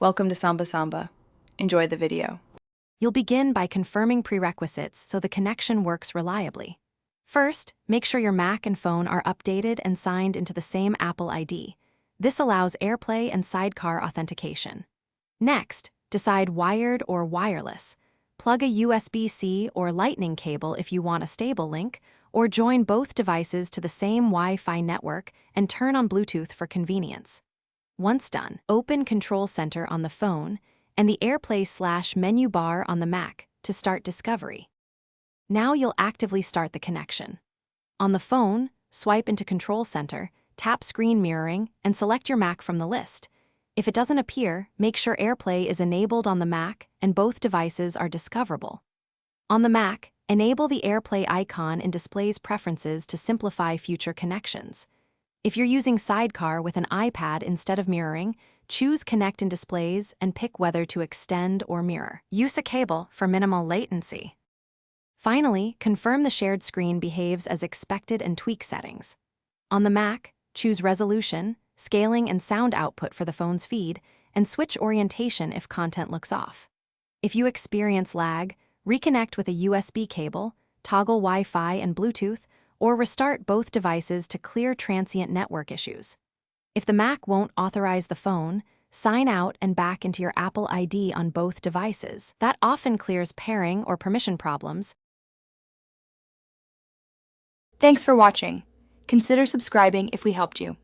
Welcome to Samba Samba. Enjoy the video. You'll begin by confirming prerequisites so the connection works reliably. First, make sure your Mac and phone are updated and signed into the same Apple ID. This allows AirPlay and Sidecar authentication. Next, decide wired or wireless. Plug a USB-C or Lightning cable if you want a stable link, or join both devices to the same Wi-Fi network and turn on Bluetooth for convenience. Once done, open Control Center on the phone and the AirPlay/menu bar on the Mac to start discovery. Now you'll actively start the connection. On the phone, swipe into Control Center, tap Screen Mirroring, and select your Mac from the list. If it doesn't appear, make sure AirPlay is enabled on the Mac and both devices are discoverable. On the Mac, enable the AirPlay icon in Display's Preferences to simplify future connections. If you're using Sidecar with an iPad instead of mirroring, choose Connect in Displays and pick whether to extend or mirror. Use a cable for minimal latency. Finally, confirm the shared screen behaves as expected and tweak settings. On the Mac, choose resolution, scaling and sound output for the phone's feed, and switch orientation if content looks off. If you experience lag, reconnect with a USB cable, toggle Wi-Fi and Bluetooth, or restart both devices to clear transient network issues. If the Mac won't authorize the phone, sign out and back into your Apple ID on both devices. That often clears pairing or permission problems. Thanks for watching. Consider subscribing if we helped you.